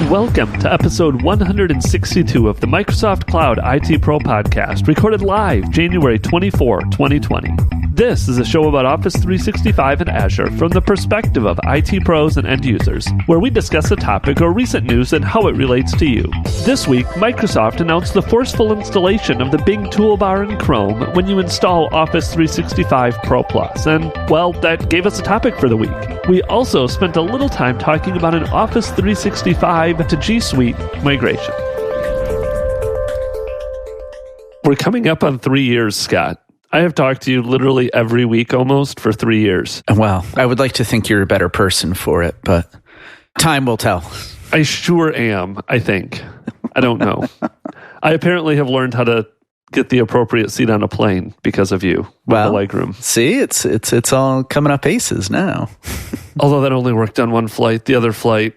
Welcome to episode 162 of the Microsoft Cloud IT Pro podcast, recorded live January 24, 2020. This is a show about Office 365 and Azure from the perspective of IT pros and end users, where we discuss a topic or recent news and how it relates to you. This week, Microsoft announced the forceful installation of the Bing toolbar in Chrome when you install Office 365 ProPlus, and, well, that gave us a topic for the week. We also spent a little time talking about an Office 365 to G Suite migration. We're coming up on 3 years, Scott. I have talked to you literally every week almost for 3 years. Well, I would like to think you're a better person for it, but time will tell. I sure am, I think. I don't know. I apparently have learned how to get the appropriate seat on a plane because of you. Well, the legroom. See, it's all coming up aces now. Although that only worked on one flight. The other flight,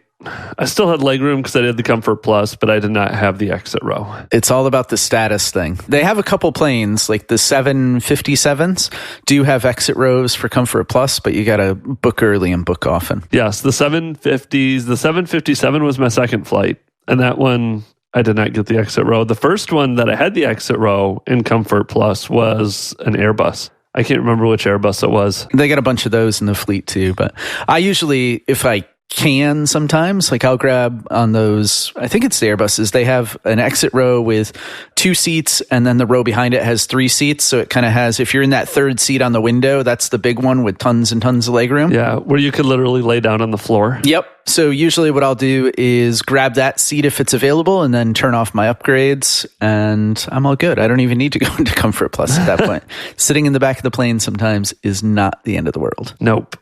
I still had legroom because I did the Comfort Plus, but I did not have the exit row. It's all about the status thing. They have a couple planes, like the 757s, do have exit rows for Comfort Plus, but you got to book early and book often. Yes, the 750s. The 757 was my second flight, and that one, I did not get the exit row. The first one that I had the exit row in Comfort Plus was an Airbus. I can't remember which Airbus it was. They got a bunch of those in the fleet too, but I usually, if I can sometimes, like I'll grab on those, I think it's the Airbuses, they have an exit row with 2 seats and then the row behind it has 3 seats. So it kind of has, if you're in that third seat on the window, that's the big one with tons and tons of legroom. Yeah, where you could literally lay down on the floor. Yep. So usually what I'll do is grab that seat if it's available and then turn off my upgrades and I'm all good. I don't even need to go into Comfort Plus at that point. Sitting in the back of the plane sometimes is not the end of the world. Nope.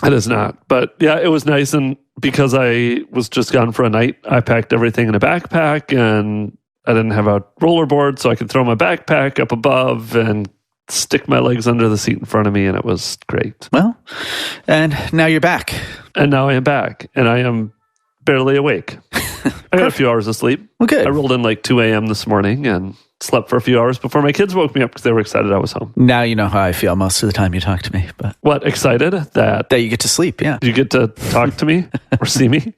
It is not. But yeah, it was nice. And because I was just gone for a night, I packed everything in a backpack and I didn't have a rollerboard, so I could throw my backpack up above and stick my legs under the seat in front of me. And it was great. Well, and now you're back. And now I am back and I am barely awake. I got a few hours of sleep. Well, good. I rolled in like 2 a.m. this morning and slept for a few hours before my kids woke me up because they were excited I was home. Now you know how I feel most of the time you talk to me. But what, excited that you get to sleep, yeah. You get to talk to me or see me?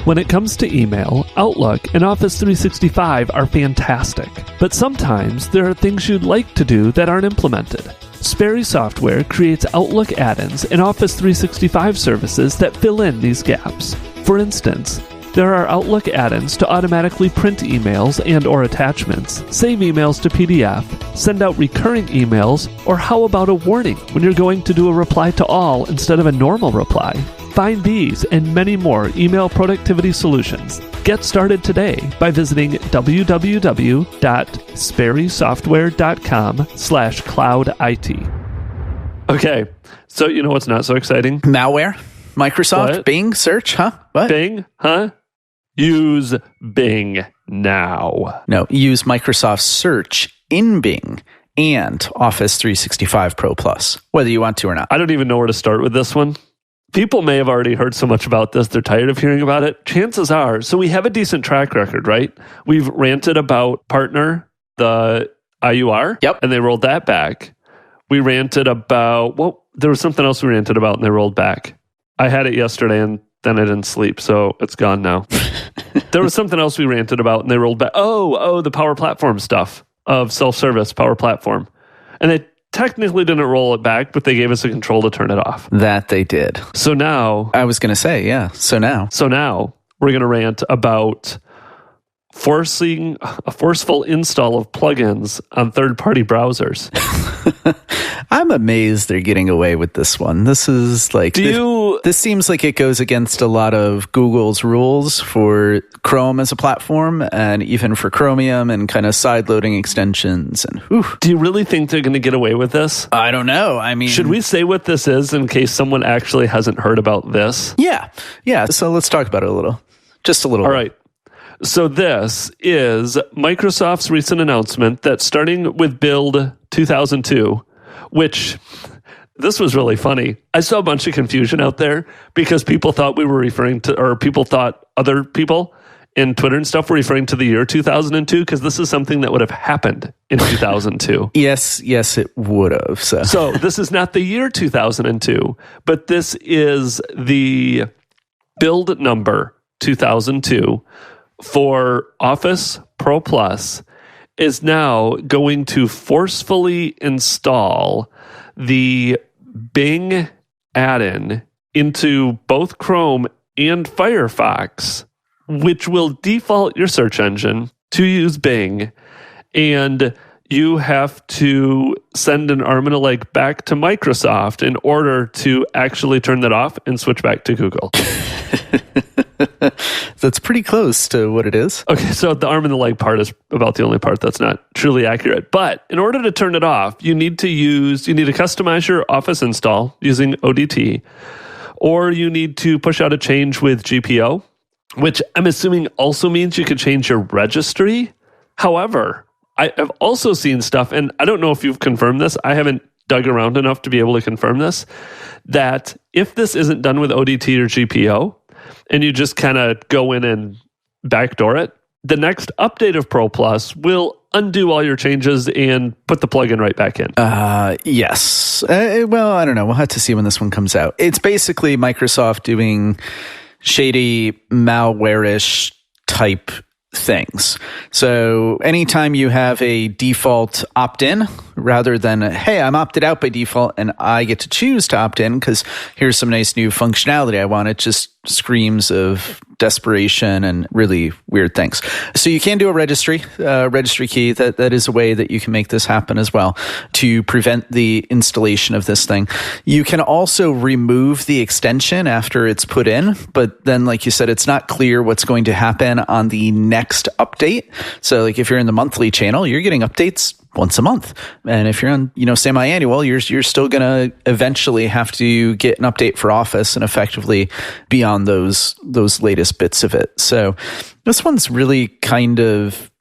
When it comes to email, Outlook and Office 365 are fantastic. But sometimes there are things you'd like to do that aren't implemented. Sperry Software creates Outlook add-ins and Office 365 services that fill in these gaps. For instance, there are Outlook add-ins to automatically print emails and or attachments, save emails to PDF, send out recurring emails, or how about a warning when you're going to do a reply to all instead of a normal reply? Find these and many more email productivity solutions. Get started today by visiting www.sperrysoftware.com/cloudit. Okay, so you know what's not so exciting? Malware? Microsoft? What? Bing? Search? Huh? What? Bing? Huh? Use Bing now. No, use Microsoft Search in Bing and Office 365 Pro Plus, whether you want to or not. I don't even know where to start with this one. People may have already heard so much about this, they're tired of hearing about it. Chances are, so we have a decent track record, right? We've ranted about Partner, the IUR, Yep. and they rolled that back. We ranted about, well, there was something else we ranted about and they rolled back. I had it yesterday and then I didn't sleep, so it's gone now. There was something else we ranted about and they rolled back. Oh, the Power Platform stuff of self-service Power Platform. And they technically didn't roll it back, but they gave us a control to turn it off. That they did. So now... I was going to say, yeah. So now we're going to rant about forcing a forceful install of plugins on third-party browsers. I'm amazed they're getting away with this one. This is like... This seems like it goes against a lot of Google's rules for Chrome as a platform and even for Chromium and kind of side-loading extensions. And do you really think they're going to get away with this? I don't know. I mean... Should we say what this is in case someone actually hasn't heard about this? Yeah. So let's talk about it a little. Just a little. All right. So this is Microsoft's recent announcement that starting with build 2002, which this was really funny. I saw a bunch of confusion out there because people thought we were referring to, or people thought other people in Twitter and stuff were referring to the year 2002 because this is something that would have happened in 2002. Yes, it would have. So this is not the year 2002, but this is the build number 2002 for Office ProPlus is now going to forcefully install the Bing add-in into both Chrome and Firefox, which will default your search engine to use Bing, and you have to send an arm and a leg back to Microsoft in order to actually turn that off and switch back to Google. That's pretty close to what it is. Okay, so the arm and the leg part is about the only part that's not truly accurate. But in order to turn it off, you need to customize your Office install using ODT, or you need to push out a change with GPO, which I'm assuming also means you could change your registry. However, I have also seen stuff, and I don't know if you've confirmed this, I haven't dug around enough to be able to confirm this, that if this isn't done with ODT or GPO, and you just kind of go in and backdoor it, the next update of ProPlus will undo all your changes and put the plugin right back in. Yes. Well, I don't know. We'll have to see when this one comes out. It's basically Microsoft doing shady, malware-ish type things. So anytime you have a default opt-in, rather than, hey, I'm opted out by default and I get to choose to opt in because here's some nice new functionality I want, it just screams of desperation and really weird things. So you can do a registry key. That is a way that you can make this happen as well to prevent the installation of this thing. You can also remove the extension after it's put in, but then, like you said, it's not clear what's going to happen on the next update. So like if you're in the monthly channel, you're getting updates once a month. And if you're on, semi-annual, you're still going to eventually have to get an update for Office and effectively be on those latest bits of it. So this one's really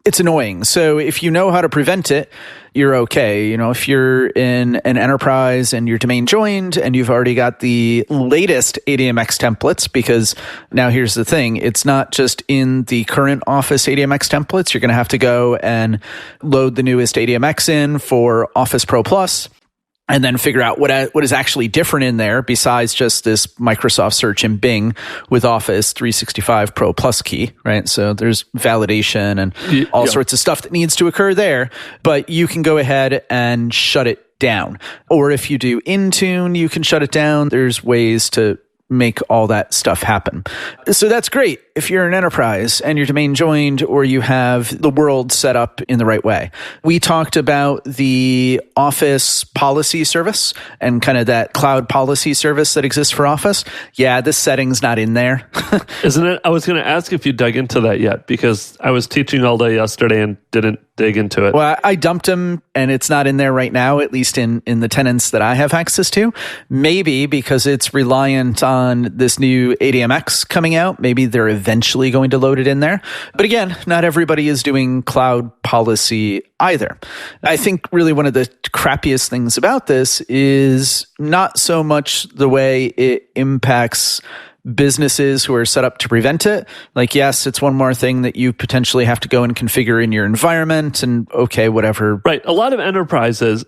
it's annoying. So if you know how to prevent it, you're okay. If you're in an enterprise and your domain joined and you've already got the latest ADMX templates, because now here's the thing, it's not just in the current Office ADMX templates. You're going to have to go and load the newest ADMX in for Office Pro Plus, and then figure out what is actually different in there besides just this Microsoft search in Bing with Office 365 Pro Plus key, right? So there's validation and all sorts of stuff that needs to occur there, but you can go ahead and shut it down. Or if you do Intune, you can shut it down. There's ways to make all that stuff happen. So that's great if you're an enterprise and your domain joined or you have the world set up in the right way. We talked about the Office policy service and kind of that cloud policy service that exists for Office. Yeah, this setting's not in there. Isn't it? I was going to ask if you dug into that yet, because I was teaching all day yesterday and didn't dig into it. Well, I dumped them and it's not in there right now, at least in the tenants that I have access to. Maybe because it's reliant on this new ADMX coming out. Maybe they're eventually going to load it in there. But again, not everybody is doing cloud policy either. I think really one of the crappiest things about this is not so much the way it impacts businesses who are set up to prevent it. Like, yes, it's one more thing that you potentially have to go and configure in your environment and okay, whatever. Right. A lot of enterprises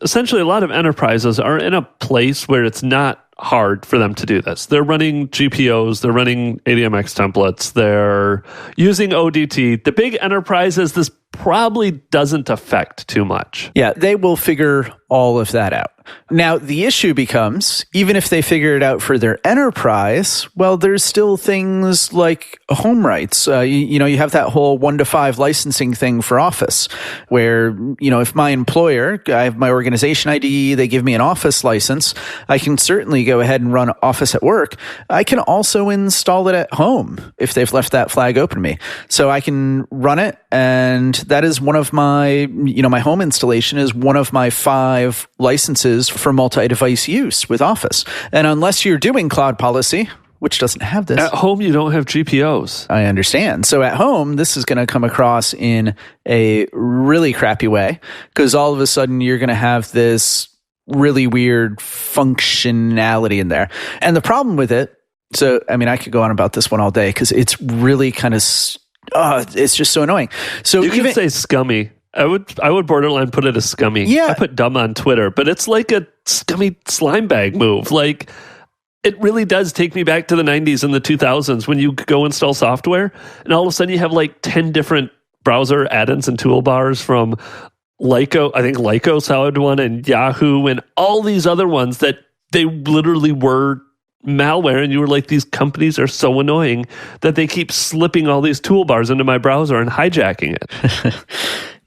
are in a place where it's not hard for them to do this. They're running GPOs, they're running ADMX templates, they're using ODT. The big enterprises, this probably doesn't affect too much. Yeah, they will figure all of that out. Now, the issue becomes, even if they figure it out for their enterprise, well, there's still things like home rights. You have that whole 1-to-5 licensing thing for Office, where, if my employer, I have my organization ID, they give me an Office license, I can certainly go ahead and run Office at work. I can also install it at home if they've left that flag open to me. So I can run it, and that is one of my, my home installation is one of my 5 licenses for multi-device use with Office. And unless you're doing cloud policy, which doesn't have this. At home, you don't have GPOs. I understand. So at home, this is going to come across in a really crappy way, because all of a sudden you're going to have this really weird functionality in there. And the problem with it, so, I could go on about this one all day because it's really kind of, it's just so annoying. So you can say scummy. I would borderline put it as scummy. Yeah. I put dumb on Twitter, but it's like a scummy slime bag move. Like, It really does take me back to the 90s and the 2000s when you go install software and all of a sudden you have like 10 different browser add-ins and toolbars from Lyco. I think Lycos had one, and Yahoo, and all these other ones that they literally were malware. And you were like, these companies are so annoying that they keep slipping all these toolbars into my browser and hijacking it.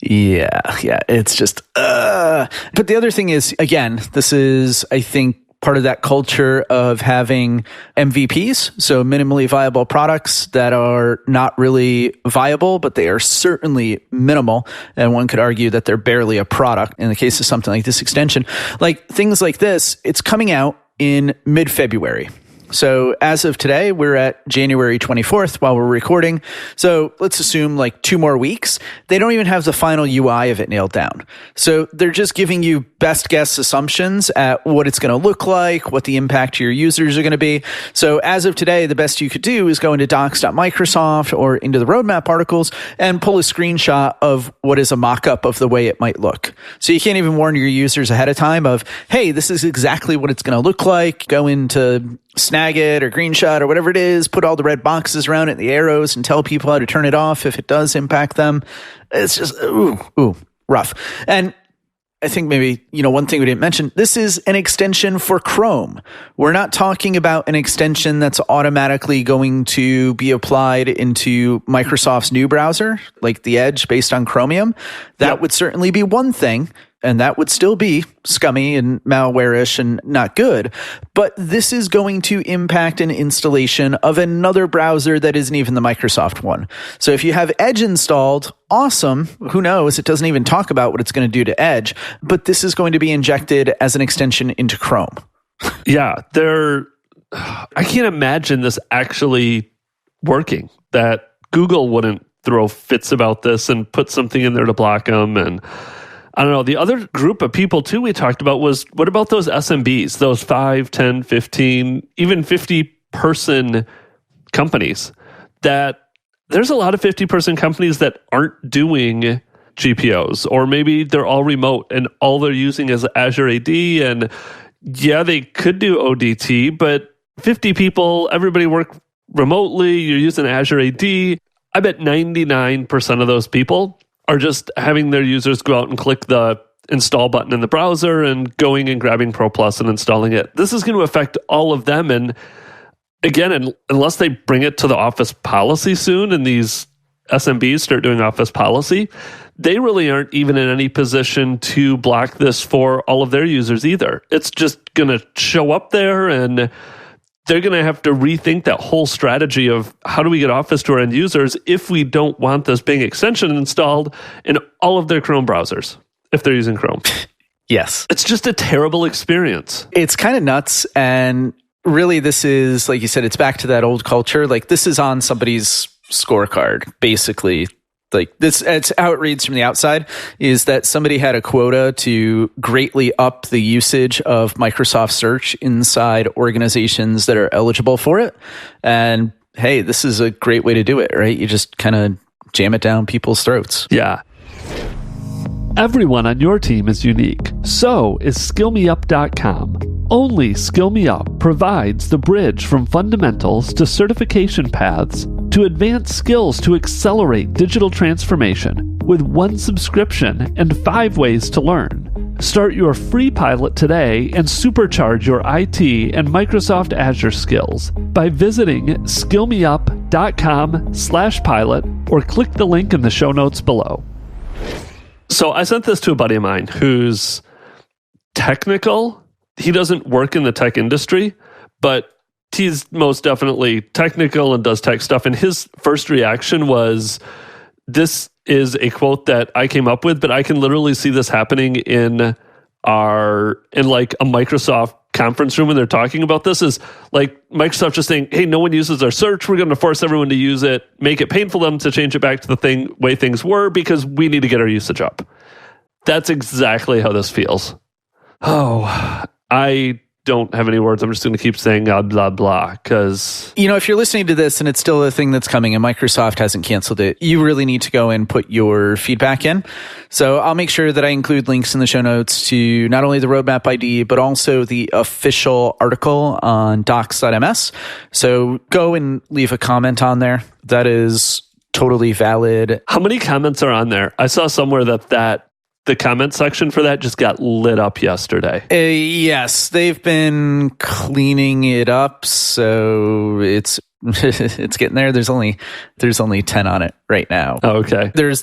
Yeah. It's just, But the other thing is, again, this is, I think, part of that culture of having MVPs, so minimally viable products that are not really viable, but they are certainly minimal. And one could argue that they're barely a product in the case of something like this extension. Like things like this, it's coming out in mid-February. So as of today, we're at January 24th while we're recording. So let's assume like 2 more weeks. They don't even have the final UI of it nailed down. So they're just giving you best guess assumptions at what it's going to look like, what the impact to your users are going to be. So as of today, the best you could do is go into docs.microsoft or into the roadmap articles and pull a screenshot of what is a mock-up of the way it might look. So you can't even warn your users ahead of time of, hey, this is exactly what it's going to look like. Go into Snagit or Greenshot or whatever it is, put all the red boxes around it, the arrows, and tell people how to turn it off if it does impact them. It's just, rough. And I think maybe, one thing we didn't mention, this is an extension for Chrome. We're not talking about an extension that's automatically going to be applied into Microsoft's new browser, like the Edge based on Chromium. That would certainly be one thing. And that would still be scummy and malware-ish and not good. But this is going to impact an installation of another browser that isn't even the Microsoft one. So if you have Edge installed, awesome. Who knows? It doesn't even talk about what it's going to do to Edge. But this is going to be injected as an extension into Chrome. Yeah, I can't imagine this actually working, that Google wouldn't throw fits about this and put something in there to block them. And I don't know. The other group of people, too, we talked about was, what about those SMBs, those 5, 10, 15, even 50-person companies? That there's a lot of 50-person companies that aren't doing GPOs, or maybe they're all remote and all they're using is Azure AD. And yeah, they could do ODT, but 50 people, everybody work remotely, you're using Azure AD. I bet 99% of those people are just having their users go out and click the install button in the browser and going and grabbing ProPlus and installing it. This is going to affect all of them. And again, unless they bring it to the Office policy soon and these SMBs start doing Office policy, they really aren't even in any position to block this for all of their users either. It's just going to show up there, and they're going to have to rethink that whole strategy of how do we get Office to our end users if we don't want this Bing extension installed in all of their Chrome browsers, if they're using Chrome. Yes. It's just a terrible experience. It's kind of nuts. And really, this is, like you said, it's back to that old culture. Like, this is on somebody's scorecard, basically. Like, this, it's how it reads from the outside, is that somebody had a quota to greatly up the usage of Microsoft Search inside organizations that are eligible for it. And hey, this is a great way to do it, right? You just kind of jam it down people's throats. Yeah. Everyone on your team is unique. So is SkillMeUp.com. Only SkillMeUp provides the bridge from fundamentals to certification paths to advanced skills to accelerate digital transformation with one subscription and 5 ways to learn. Start your free pilot today and supercharge your IT and Microsoft Azure skills by visiting skillmeup.com/pilot or click the link in the show notes below. So I sent this to a buddy of mine who's technical. He doesn't work in the tech industry, but he's most definitely technical and does tech stuff. And his first reaction was, this is a quote that I came up with, but I can literally see this happening in like a Microsoft conference room when they're talking about this, is like Microsoft just saying, hey, no one uses our search. We're going to force everyone to use it, make it painful for them to change it back to the way things were because we need to get our usage up. That's exactly how this feels. Oh, I don't have any words. I'm just going to keep saying blah, blah, blah, because... If you're listening to this and it's still a thing that's coming and Microsoft hasn't canceled it, you really need to go and put your feedback in. So I'll make sure that I include links in the show notes to not only the roadmap ID, but also the official article on docs.ms. So go and leave a comment on there. That is totally valid. How many comments are on there? I saw somewhere that the comment section for that just got lit up yesterday. Yes, they've been cleaning it up, so it's getting there. There's only 10 on it right now. Oh, okay. There's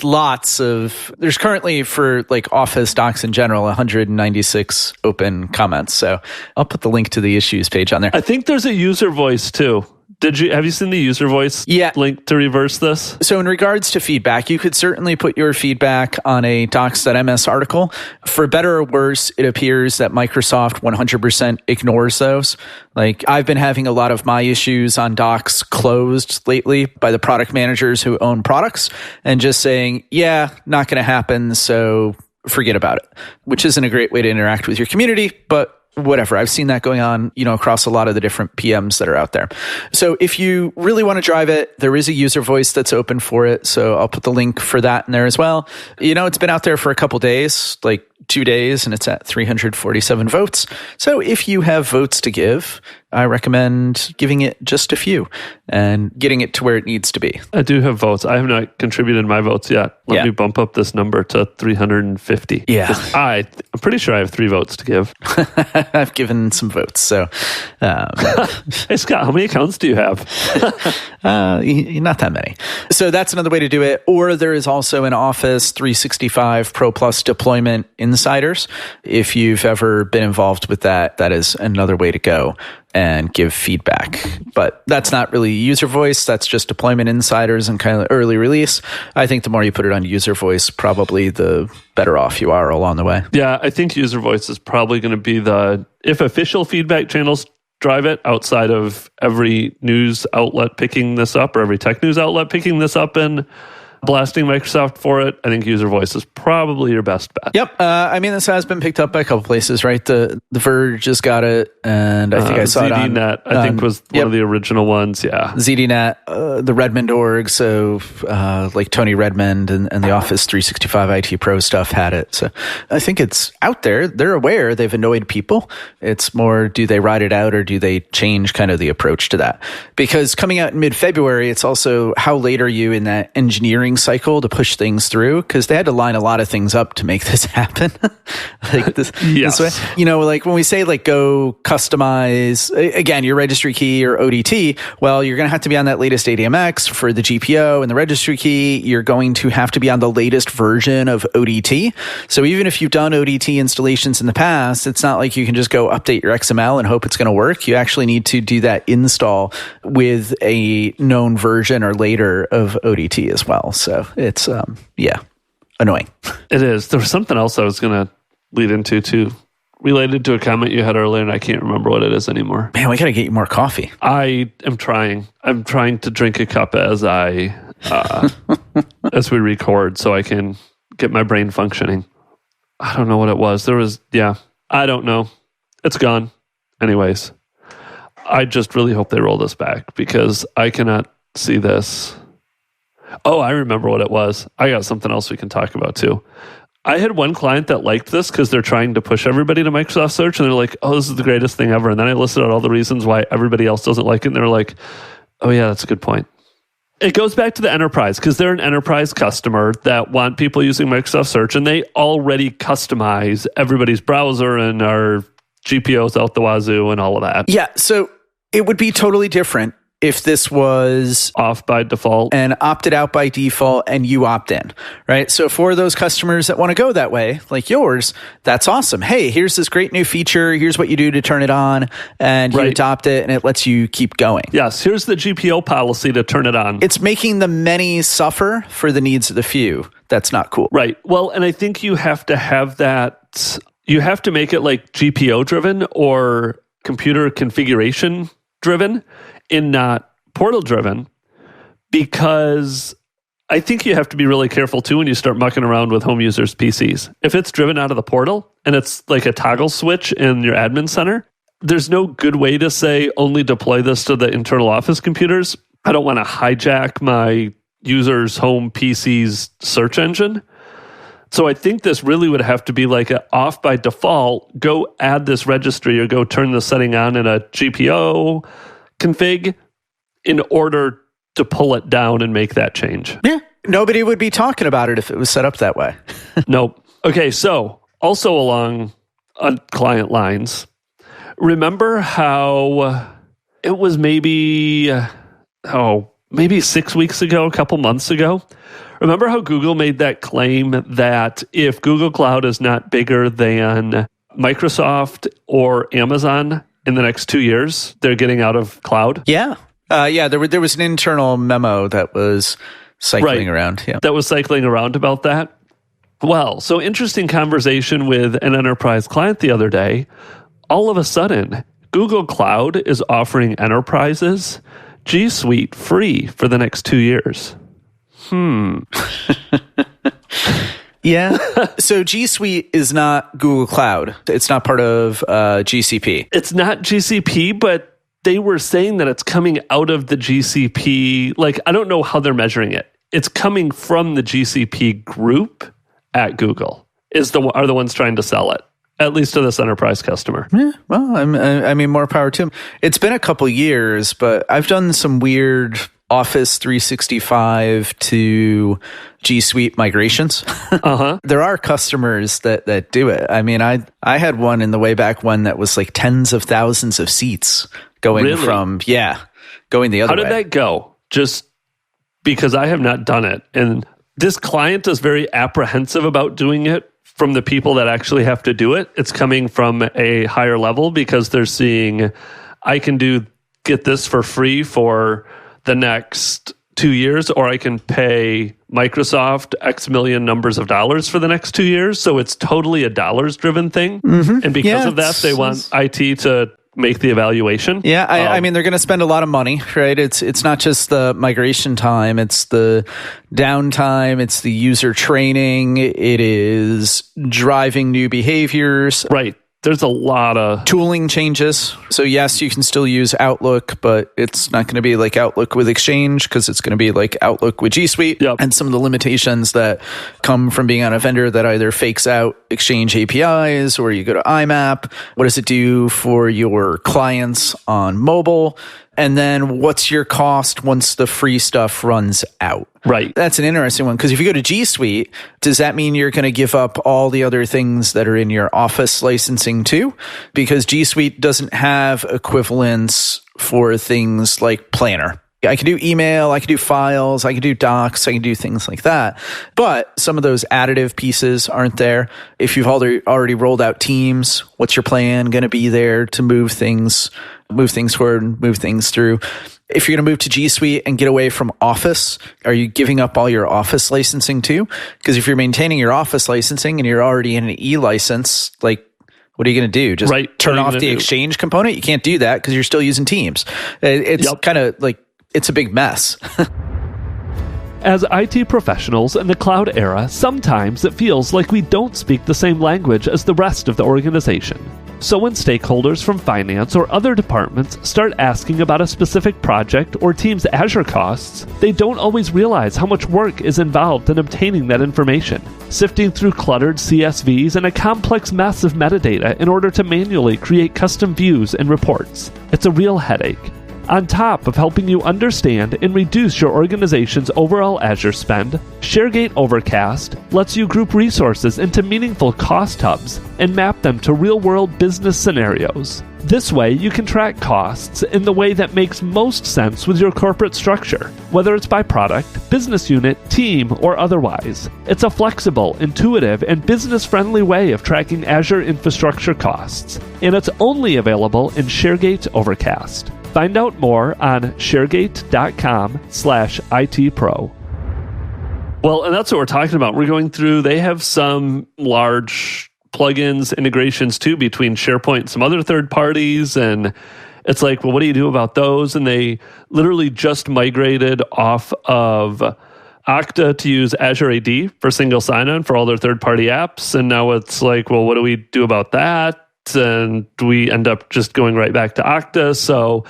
currently for like Office docs in general 196 open comments. So I'll put the link to the issues page on there. I think there's a user voice too. Have you seen the user voice link to reverse this? So in regards to feedback, you could certainly put your feedback on a docs.ms article. For better or worse, it appears that Microsoft 100% ignores those. Like, I've been having a lot of my issues on docs closed lately by the product managers who own products and just saying, yeah, not going to happen, so forget about it, which isn't a great way to interact with your community, but whatever. I've seen that going on, across a lot of the different PMs that are out there. So if you really want to drive it, there is a user voice that's open for it. So I'll put the link for that in there as well. It's been out there for a couple days, like 2 days, and it's at 347 votes. So if you have votes to give, I recommend giving it just a few and getting it to where it needs to be. I do have votes. I have not contributed my votes yet. Let me bump up this number to 350. Yeah. I'm pretty sure I have 3 votes to give. I've given some votes. So, hey, Scott, how many accounts do you have? Not that many. So that's another way to do it. Or there is also an Office 365 ProPlus deployment insiders. If you've ever been involved with that, that is another way to go and give feedback. But that's not really user voice. That's just deployment insiders and kind of early release. I think the more you put it on user voice, probably the better off you are along the way. Yeah, I think user voice is probably going to be if official feedback channels drive it outside of every news outlet picking this up or every tech news outlet picking this up and blasting Microsoft for it, I think user voice is probably your best bet. Yep. This has been picked up by a couple places, right? The Verge just got it, and I think I saw it on... ZDNet, I think, was one of the original ones, yeah. ZDNet, the Redmond org, so like Tony Redmond and the Office 365 IT Pro stuff had it. So I think it's out there. They're aware. They've annoyed people. It's more, do they ride it out or do they change kind of the approach to that? Because coming out in mid-February, it's also how late are you in that engineering cycle to push things through, because they had to line a lot of things up to make this happen. This way. Like when we say like go customize again your registry key or ODT, well, you're going to have to be on that latest ADMX for the GPO and the registry key. You're going to have to be on the latest version of ODT. So even if you've done ODT installations in the past, it's not like you can just go update your XML and hope it's going to work. You actually need to do that install with a known version or later of ODT as well. So it's, annoying. It is. There was something else I was going to lead into too, related to a comment you had earlier, and I can't remember what it is anymore. Man, we got to get you more coffee. I am trying. I'm trying to drink a cup as as we record so I can get my brain functioning. I don't know what it was. I don't know. It's gone. Anyways, I just really hope they roll this back because I cannot see this. Oh, I remember what it was. I got something else we can talk about too. I had one client that liked this because they're trying to push everybody to Microsoft Search, and they're like, oh, this is the greatest thing ever. And then I listed out all the reasons why everybody else doesn't like it, and they're like, oh yeah, that's a good point. It goes back to the enterprise because they're an enterprise customer that want people using Microsoft Search, and they already customize everybody's browser and our GPOs out the wazoo and all of that. Yeah, so it would be totally different if this was off by default and opted out by default and you opt in, right? So for those customers that want to go that way, like yours, that's awesome. Hey, here's this great new feature. Here's what you do to turn it on, and you adopt it and it lets you keep going. Yes, here's the GPO policy to turn it on. It's making the many suffer for the needs of the few. That's not cool. Right. Well, and I think you have to have that, you have to make it like GPO driven or computer configuration driven and not portal driven, because I think you have to be really careful too when you start mucking around with home users' PCs. If it's driven out of the portal and it's like a toggle switch in your admin center, there's no good way to say only deploy this to the internal office computers. I don't want to hijack my user's home PC's search engine. So I think this really would have to be like a off by default, go add this registry or go turn the setting on in a GPO config in order to pull it down and make that change. Yeah. Nobody would be talking about it if it was set up that way. Nope. Okay, so also along client lines, remember how it was maybe 6 weeks ago, a couple months ago? Remember how Google made that claim that if Google Cloud is not bigger than Microsoft or Amazon in the next 2 years, they're getting out of cloud? Yeah. There was an internal memo that was cycling around. Yeah. That was cycling around about that. Well, so interesting conversation with an enterprise client the other day. All of a sudden, Google Cloud is offering enterprises G Suite free for the next 2 years. Yeah. So G Suite is not Google Cloud. It's not part of GCP. It's not GCP, but they were saying that it's coming out of the GCP. Like, I don't know how they're measuring it. It's coming from the GCP group at Google. Are the ones trying to sell it, at least to this enterprise customer. Yeah, well, I mean, more power to them. It's been a couple years, but I've done some weird Office 365 to G Suite migrations. There are customers that do it. I mean, I had one in the way back when that was like tens of thousands of seats going really? Going the other way. How did that go? Just because I have not done it. And this client is very apprehensive about doing it from the people that actually have to do it. It's coming from a higher level because they're seeing, I can get this for free for the next 2 years, or I can pay Microsoft X million numbers of dollars for the next 2 years. So it's totally a dollars driven thing. And because of that, they want IT to make the evaluation. Yeah, I mean, they're going to spend a lot of money, right? It's not just the migration time, it's the downtime, it's the user training, it is driving new behaviors. Right. There's a lot of tooling changes. So yes, you can still use Outlook, but it's not going to be like Outlook with Exchange because it's going to be like Outlook with G Suite. Yep. And some of the limitations that come from being on a vendor that either fakes out Exchange APIs or you go to IMAP. What does it do for your clients on mobile? And then what's your cost once the free stuff runs out? Right. That's an interesting one because if you go to G Suite, does that mean you're going to give up all the other things that are in your Office licensing too? Because G Suite doesn't have equivalents for things like Planner. I can do email, I can do files, I can do docs, I can do things like that. But some of those additive pieces aren't there. If you've already rolled out Teams, what's your plan going to be there to move things forward and move things through? If you're going to move to G Suite and get away from Office, are you giving up all your Office licensing too? Because if you're maintaining your Office licensing and you're already in an E-license, like, what are you going to do? Just turn off the Exchange component? You can't do that because you're still using Teams. It's kind of like, it's a big mess. As IT professionals in the cloud era, sometimes it feels like we don't speak the same language as the rest of the organization. So when stakeholders from finance or other departments start asking about a specific project or team's Azure costs, they don't always realize how much work is involved in obtaining that information, sifting through cluttered CSVs and a complex mess of metadata in order to manually create custom views and reports. It's a real headache. On top of helping you understand and reduce your organization's overall Azure spend, ShareGate Overcast lets you group resources into meaningful cost hubs and map them to real-world business scenarios. This way, you can track costs in the way that makes most sense with your corporate structure, whether it's by product, business unit, team, or otherwise. It's a flexible, intuitive, and business-friendly way of tracking Azure infrastructure costs, and it's only available in ShareGate Overcast. Find out more on sharegate.com/ITPro. Well, and that's what we're talking about. We're going through, they have some large plugins, integrations too, between SharePoint and some other third parties. And it's like, well, what do you do about those? And they literally just migrated off of Okta to use Azure AD for single sign-on for all their third-party apps. And now it's like, well, what do we do about that? it, and we end up just going right back to Okta. So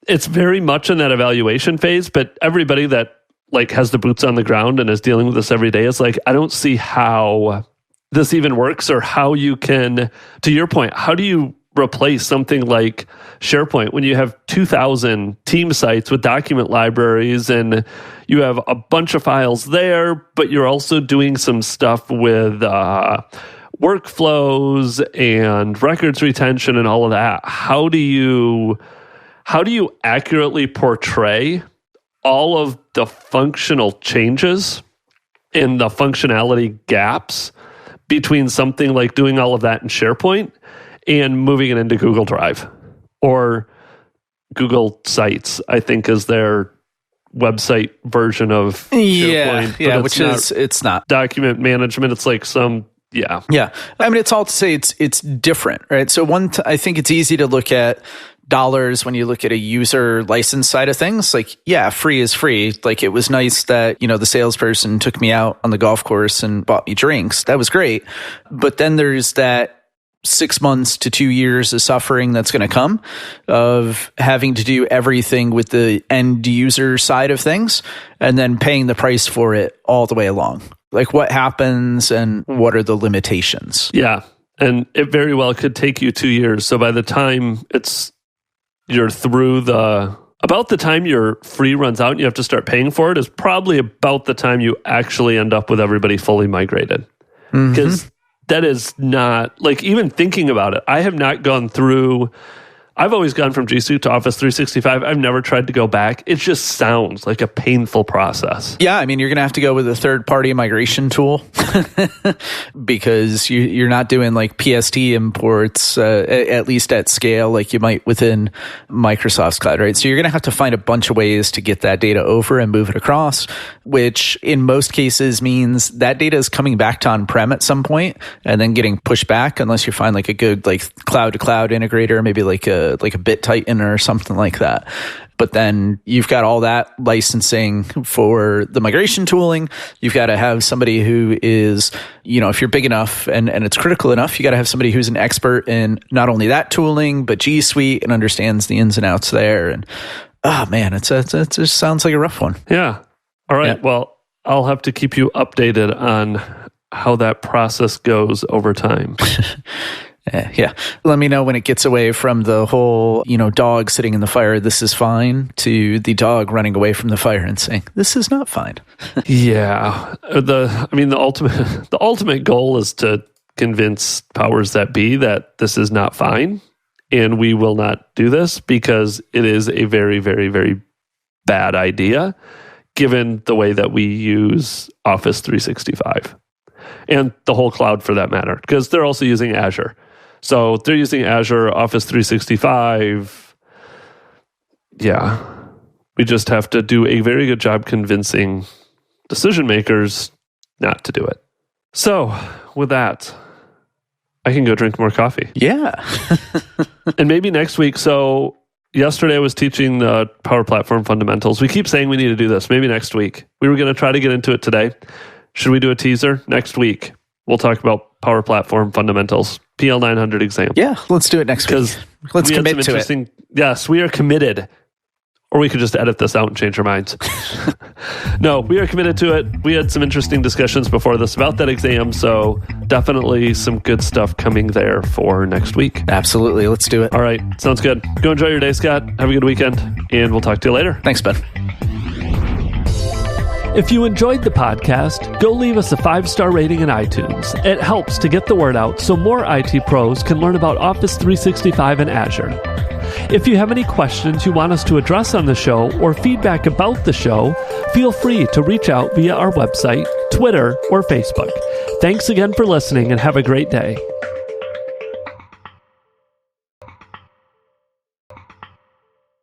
it's very much in that evaluation phase, but everybody that like has the boots on the ground and is dealing with this every day is like, I don't see how this even works, or how you can, to your point, how do you replace something like SharePoint when you have 2,000 team sites with document libraries and you have a bunch of files there, but you're also doing some stuff with workflows and records retention and all of that. How do you accurately portray all of the functional changes and the functionality gaps between something like doing all of that in SharePoint and moving it into Google Drive or Google Sites, I think is their website version of SharePoint. Yeah, which is, it's not document management. It's like some, yeah. Yeah. I mean, it's all to say it's different, right? So I think it's easy to look at dollars when you look at a user license side of things. Like, yeah, free is free. Like, it was nice that, the salesperson took me out on the golf course and bought me drinks. That was great. But then there's that 6 months to 2 years of suffering that's going to come of having to do everything with the end user side of things and then paying the price for it all the way along. Like, what happens and what are the limitations? Yeah. And it very well could take you 2 years. So by the time you're through about the time your free runs out and you have to start paying for it is probably about the time you actually end up with everybody fully migrated. Because that is not, like, even thinking about it, I have not gone through, I've always gone from G Suite to Office 365. I've never tried to go back. It just sounds like a painful process. Yeah, I mean, you're going to have to go with a third-party migration tool because you're not doing like PST imports, at least at scale, like you might within Microsoft's cloud, right? So you're going to have to find a bunch of ways to get that data over and move it across, which in most cases means that data is coming back to on-prem at some point and then getting pushed back unless you find like a good like cloud-to-cloud integrator, maybe like a BitTitan or something like that. But then you've got all that licensing for the migration tooling. You've got to have somebody who is, if you're big enough and it's critical enough, you got to have somebody who's an expert in not only that tooling, but G Suite and understands the ins and outs there. And oh man, it just sounds like a rough one. Yeah. All right. Yeah. Well, I'll have to keep you updated on how that process goes over time. Yeah. Let me know when it gets away from the whole, dog sitting in the fire, this is fine, to the dog running away from the fire and saying, this is not fine. Yeah. The ultimate goal is to convince powers that be that this is not fine and we will not do this because it is a very, very, very bad idea given the way that we use Office 365 and the whole cloud for that matter, because they're also using Azure. So they're using Azure, Office 365. Yeah. We just have to do a very good job convincing decision makers not to do it. So with that, I can go drink more coffee. Yeah. And maybe next week. So yesterday I was teaching the Power Platform fundamentals. We keep saying we need to do this. Maybe next week. We were going to try to get into it today. Should we do a teaser? Next week, we'll talk about Power Platform fundamentals. PL 900 exam. Yeah, let's do it next week. Let's commit to it. Yes, we are committed. Or we could just edit this out and change our minds. No, we are committed to it. We had some interesting discussions before this about that exam, so definitely some good stuff coming there for next week. Absolutely, let's do it. All right, sounds good. Go enjoy your day, Scott. Have a good weekend, and we'll talk to you later. Thanks, Ben. If you enjoyed the podcast, go leave us a 5-star rating in iTunes. It helps to get the word out so more IT pros can learn about Office 365 and Azure. If you have any questions you want us to address on the show or feedback about the show, feel free to reach out via our website, Twitter, or Facebook. Thanks again for listening and have a great day.